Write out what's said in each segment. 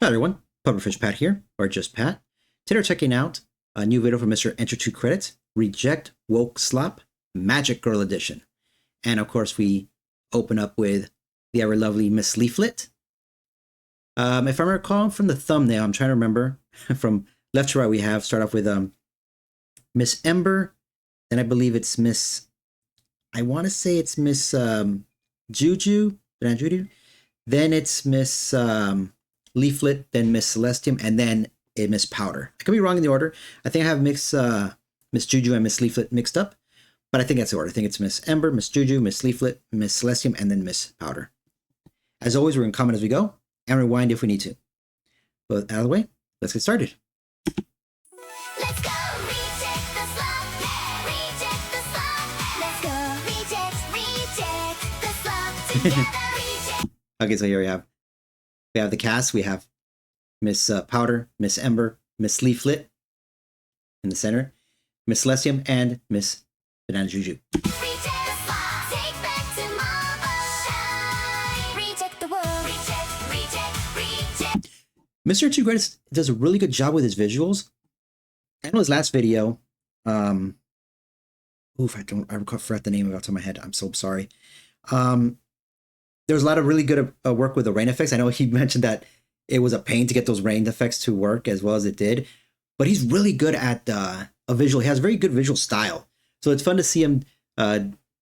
Hi everyone, Pufferfish Pat here, or just Pat. Today we're checking out a new video from Mr. Enter 2 Credits, Reject Woke Slop, Magic Girl Edition. And of course we open up with the ever lovely Miss Leaflet. If I'm recalling from the thumbnail, I'm trying to remember, from left to right we have, start off with Miss Ember, then I believe it's Miss, I want to say it's Miss Juju, then it's Miss Leaflet, then Miss Celestium, and then Miss Powder. I could be wrong in the order. I think I have Miss Juju and Miss Leaflet mixed up, but I think that's the order. I think it's Miss Ember, Miss Juju, Miss Leaflet, Miss Celestium, and then Miss Powder. As always, we're going to comment as we go and rewind if we need to. But out of the way, let's get started. Let's go, reject the slop, reject the slop. Let's go, reject the slop together, reject. Okay, so here we have the cast. We have Miss Powder, Miss Ember, Miss Leaflet in the center, Miss Celestium, and Miss Banana Juju. Reject the slop, take back tomorrow. Shine, reject the world, reject. Mr. 2 Credits does a really good job with his visuals. I know his last video, I forgot the name of it off the top of my head. I'm so sorry. There was a lot of really good work with the rain effects. I know he mentioned that it was a pain to get those rain effects to work as well as it did, but he's really good at a visual. He has very good visual style. So it's fun to see him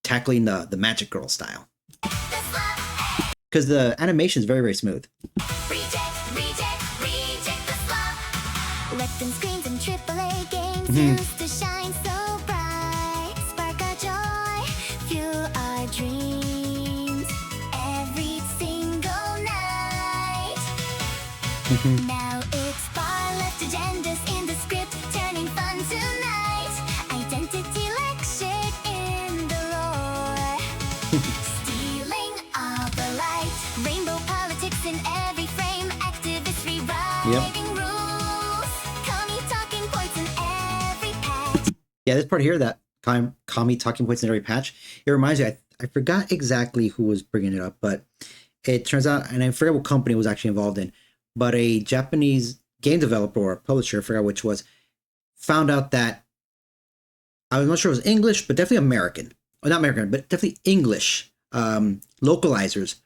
tackling the Magic Girl style. Because the animation is very, very smooth. Reject the slop. Let them screens and AAA games used to shine so bright. Spark our joy, fuel our dreams every single night. Now it's far left agendas in the script, turning fun tonight. Identity lectured in the lore. Stealing all the light. Rainbow politics in every frame. Activists rewriting rules. Call me talking points in every patch. Yeah, this part here, that call me talking points in every patch, it reminds me, I forgot exactly who was bringing it up, but it turns out, and I forget what company it was actually involved in, but a Japanese game developer or publisher, I forgot which was, found out that, I was not sure it was English, but definitely American. Or not American, but definitely English localizers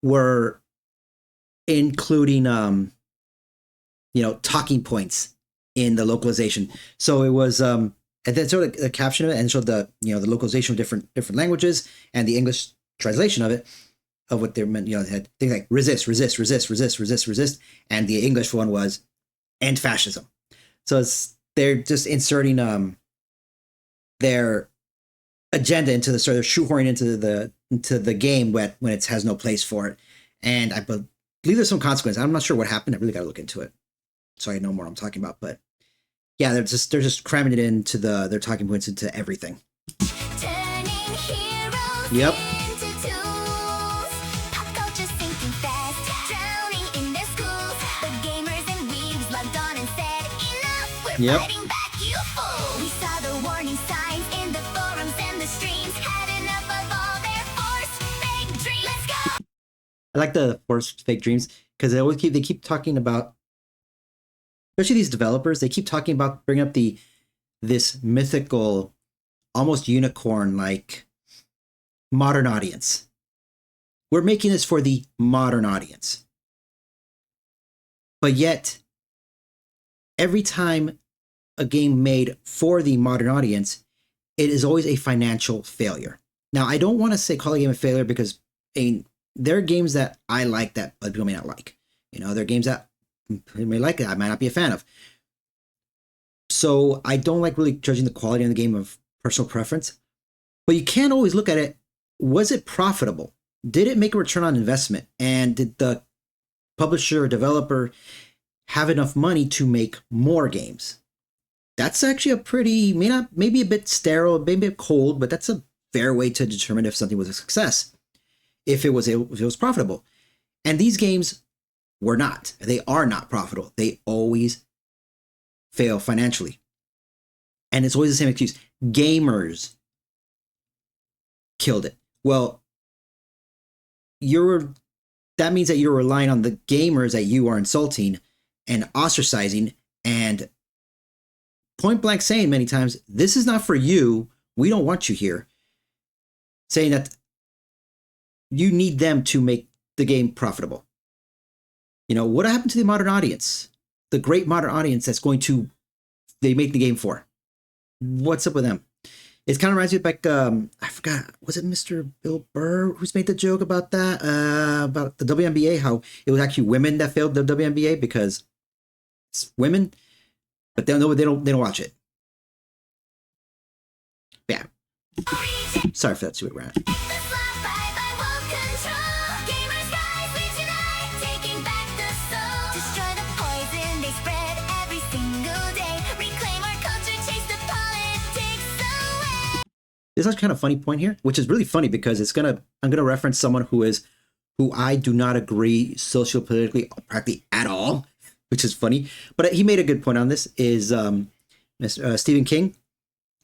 were including, talking points in the localization. So it was, and then sort of the caption of it, and showed the, the localization of different languages and the English translation of it, of what they meant. They had things like resist, and the English one was end fascism. So they're just inserting their agenda into the sort of shoehorning into the game when it has no place for it. And I believe there's some consequence. I'm not sure what happened. I really got to look into it so I know more I'm talking about. But yeah, they're just cramming it into their talking points into everything. Turning heroes Yep. into tools. Pop culture sinking fast, drowning in their schools. The gamers and weebs logged on and said, enough, we're Yep. fighting back, you fool. We saw the warning signs in the forums and the streams. Had enough of all their forced fake dreams. Let's go. I like the forced fake dreams because they keep talking about, especially these developers, they keep talking about bringing up this mythical, almost unicorn like modern audience. We're making this for the modern audience. But yet, every time a game made for the modern audience, it is always a financial failure. Now, I don't want to call a game a failure because there are games that I like that other people may not like. There are games that I may like it, I might not be a fan of. So I don't like really judging the quality of the game of personal preference. But you can't always look at it. Was it profitable? Did it make a return on investment? And did the publisher or developer have enough money to make more games? That's actually a pretty, maybe a bit sterile, maybe a bit cold, but that's a fair way to determine if something was a success, if it was profitable. And these games were not. They are not profitable. They always fail financially. And it's always the same excuse. Gamers killed it. Well, you're that means that you're relying on the gamers that you are insulting and ostracizing and point blank saying many times, this is not for you. We don't want you here. Saying that you need them to make the game profitable. You know, what happened to the modern audience? The great modern audience that's going to, they make the game for. What's up with them? It kind of reminds me of like, I forgot, was it Mr. Bill Burr who's made the joke about that? About the WNBA, how it was actually women that failed the WNBA because it's women, but they don't watch it. Yeah. Sorry for that stupid rant. There's a kind of funny point here, which is really funny because I'm gonna reference someone who I do not agree sociopolitically practically at all, which is funny. But he made a good point on this. Is Stephen King?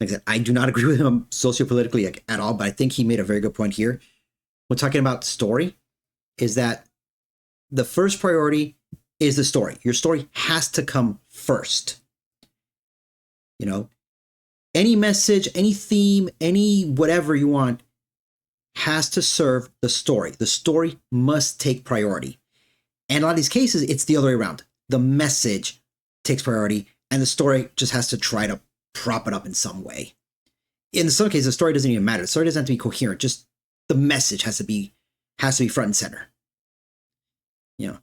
Like I said, I do not agree with him sociopolitically like, at all, but I think he made a very good point here. When talking about story, is that the first priority is the story. Your story has to come first. You know, any message, any theme, any whatever you want has to serve the story. The story must take priority. And in a lot of these cases, it's the other way around. The message takes priority and the story just has to try to prop it up in some way. In some cases, the story doesn't even matter. The story doesn't have to be coherent. Just the message has to be front and center. You know,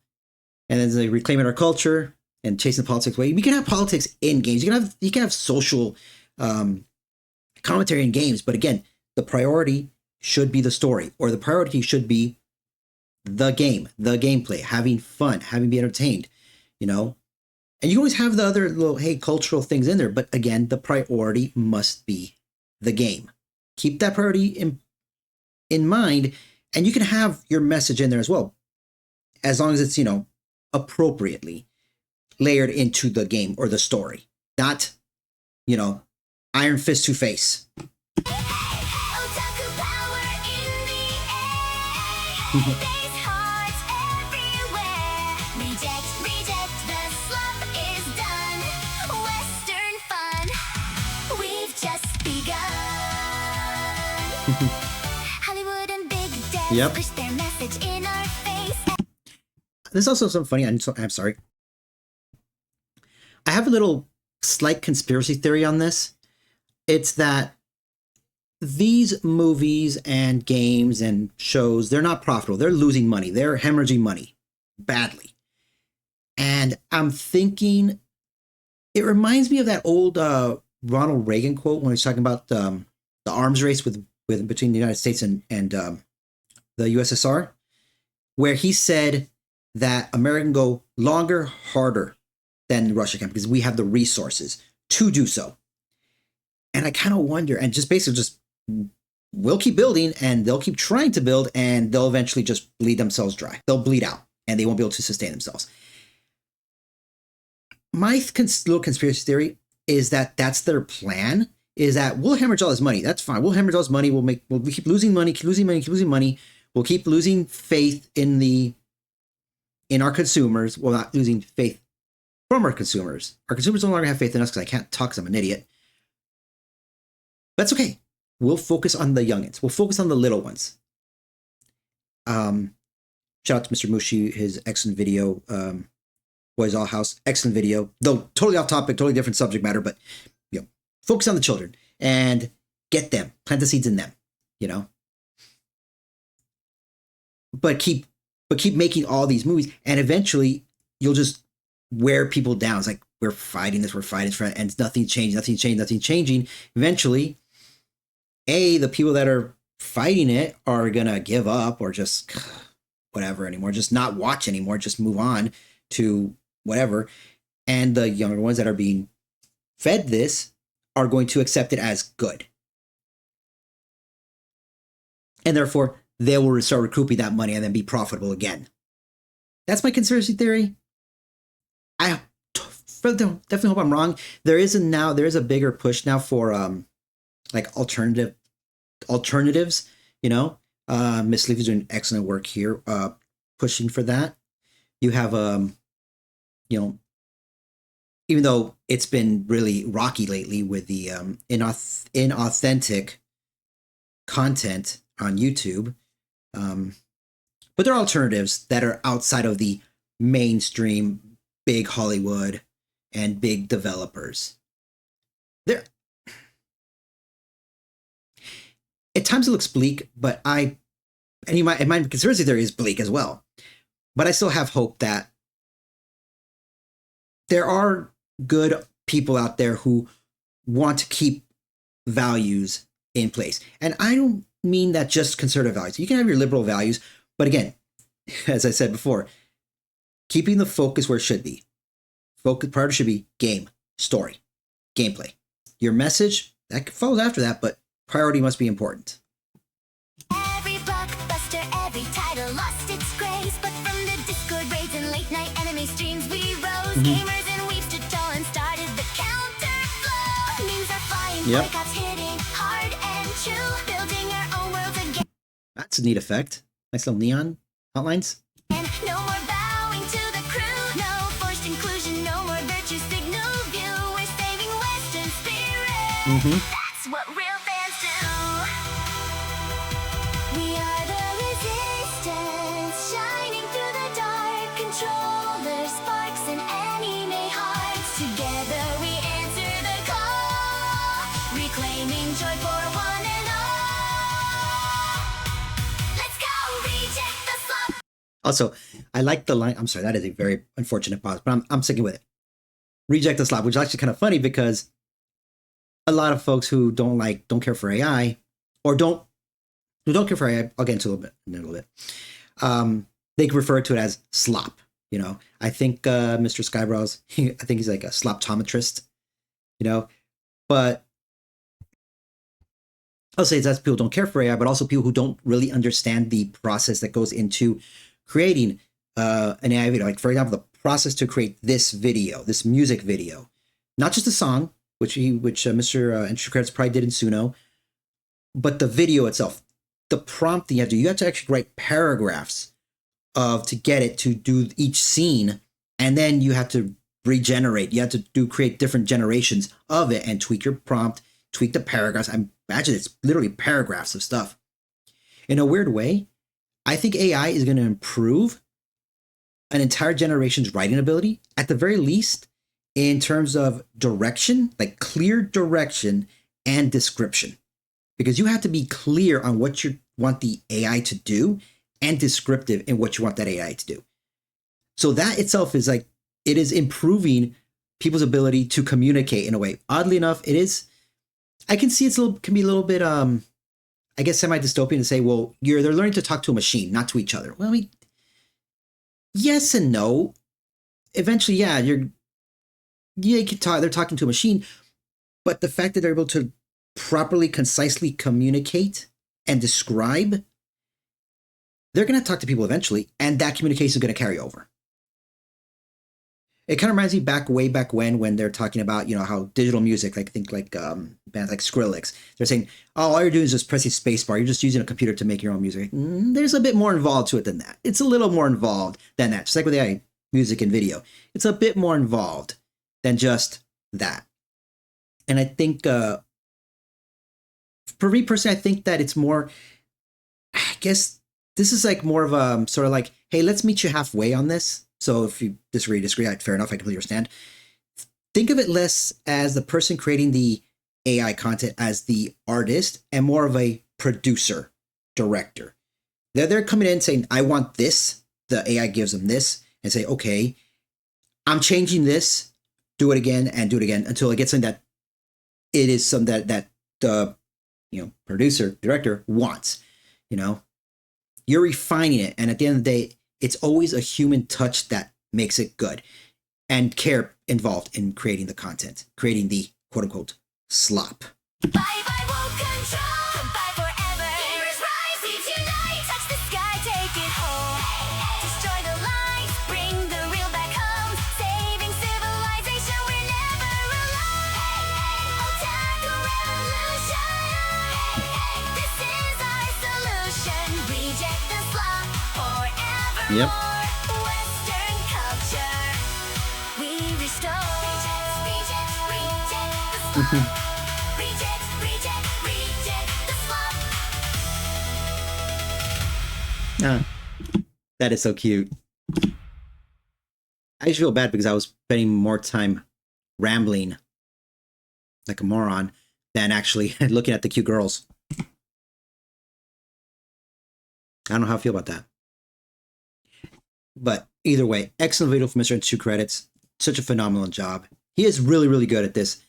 and then like reclaiming our culture and chasing the politics away. We can have politics in games. You can have social commentary in games, but again, the priority should be the story, or the priority should be the game, the gameplay, having fun, having been entertained, you know. And you always have the other little cultural things in there, but again, the priority must be the game. Keep that priority in mind, and you can have your message in there as well, as long as it's, you know, appropriately layered into the game or the story, not, you know, Iron Fist to face. Yep. There's also some funny. I'm sorry. I have a little slight conspiracy theory on this. It's that these movies and games and shows, they're not profitable. They're losing money. They're hemorrhaging money badly. And I'm thinking, it reminds me of that old Ronald Reagan quote when he was talking about the arms race between the United States and the USSR, where he said that America can go longer, harder than Russia can because we have the resources to do so. And I kind of wonder, and just basically we'll keep building and they'll keep trying to build and they'll eventually just bleed themselves dry. They'll bleed out and they won't be able to sustain themselves. My little conspiracy theory is that that's their plan, is that we'll hemorrhage all this money. That's fine. We'll hemorrhage all this money. We'll keep losing money, keep losing money, keep losing money. We'll keep losing faith in our consumers. Well, not losing faith from our consumers. Our consumers no longer have faith in us because I can't talk because I'm an idiot. That's okay. We'll focus on the youngins. We'll focus on the little ones. Shout out to Mr. Mushi, his excellent video, Boys All House, excellent video. Though totally off topic, totally different subject matter, but you know, focus on the children and get them, plant the seeds in them, you know. But keep making all these movies, and eventually you'll just wear people down. It's like we're fighting this, and nothing's changing. Eventually, the people that are fighting it are gonna give up or just whatever anymore, just not watch anymore, just move on to whatever. And the younger ones that are being fed this are going to accept it as good. And therefore, they will start recouping that money and then be profitable again. That's my conspiracy theory. I definitely hope I'm wrong. There is a bigger push now for like alternatives. You know, Miss Leaf is doing excellent work here, pushing for that. You have you know, even though it's been really rocky lately with the inauthentic content on YouTube, but there are alternatives that are outside of the mainstream big Hollywood and big developers. There, at times it looks bleak, but and my conspiracy theory is bleak as well. But I still have hope that there are good people out there who want to keep values in place. And I don't mean that just conservative values. You can have your liberal values, but again, as I said before, keeping the focus where it should be. Priority should be game, story, gameplay. Your message, that follows after that, but priority must be important. Every blockbuster, every title lost its grace, but from the Discord raids and late night anime streams we rose. Gamers and weebs stood tall and started the counterflow. Memes are flying, boycotts hitting hard and true, building our own worlds again. That's a neat effect. Nice little neon outlines. And no more bowing to the crew, no forced inclusion, no more virtue signal view. We're saving Western spirit. That's what real fans do. We are the resistance, shining through the dark. Controllers, sparks, and anime hearts. Together we answer the call, reclaiming joy for one and all. Let's go, reject the slop. Also, I like the line. I'm sorry, that is a very unfortunate pause, but I'm sticking with it. Reject the slop, which is actually kind of funny because a lot of folks who don't care for AI, or don't care for AI, I'll get into in a little bit. They can refer to it as slop. You know, I think Mr. Skybrows, I think he's like a sloptometrist. You know, but I'll say that's people who don't care for AI, but also people who don't really understand the process that goes into creating an AI video. Like, for example, the process to create this video, this music video, not just the song, which Mr. Entry Credits probably did in Suno, but the video itself, the prompt that you have to actually write paragraphs to get it to do each scene, and then you have to regenerate. You have to create different generations of it and tweak your prompt, tweak the paragraphs. I imagine it's literally paragraphs of stuff. In a weird way, I think AI is going to improve an entire generation's writing ability, at the very least, in terms of direction, like clear direction and description. Because you have to be clear on what you want the AI to do and descriptive in what you want that AI to do. So that itself is like, it is improving people's ability to communicate in a way. Oddly enough, it is, I can see can be a little bit, I guess, semi-dystopian to say, well, they're learning to talk to a machine, not to each other. Well, yes and no. Eventually, yeah, they can talk, they're talking to a machine, but the fact that they're able to properly, concisely communicate and describe, they're going to talk to people eventually, and that communication is going to carry over. It kind of reminds me way back when they're talking about, you know, how digital music, like bands like Skrillex, they're saying, oh, all you're doing is just pressing spacebar. You're just using a computer to make your own music. There's a bit more involved to it than that. It's a little more involved than that. Just like with AI, music and video. It's a bit more involved than just that. And I think, for me personally, I think that it's more, I guess, this is like more of a sort of like, hey, let's meet you halfway on this. So if you disagree, fair enough, I completely understand. Think of it less as the person creating the AI content as the artist and more of a producer, director. They're coming in saying, I want this. The AI gives them this and say, okay, I'm changing this, do it again and do it again until it gets something that it is something that the producer, director wants. You're refining it. And at the end of the day, it's always a human touch that makes it good and care involved in creating the content, creating the quote unquote slop. Bye bye woke control, goodbye forever. Gamers rise, lead unite, touch the sky, take it home. Destroy the lies, bring the real back home. Saving civilization, we're never alone. Otaku revolution. This is our solution. Reject the slop forever Yep. Western culture. We restore. Reject the slop. Reject the slop. Ah, that is so cute. I just feel bad because I was spending more time rambling like a moron than actually looking at the cute girls. I don't know how I feel about that. But either way, excellent video from Mr. Two Credits. Such a phenomenal job. He is really, really good at this.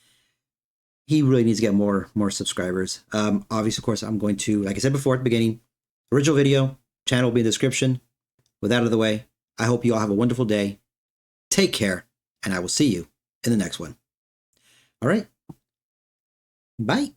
He really needs to get more subscribers. Obviously, of course, I'm going to, like I said before at the beginning, original video, channel will be in the description. With that out of the way, I hope you all have a wonderful day. Take care, and I will see you in the next one. All right. Bye.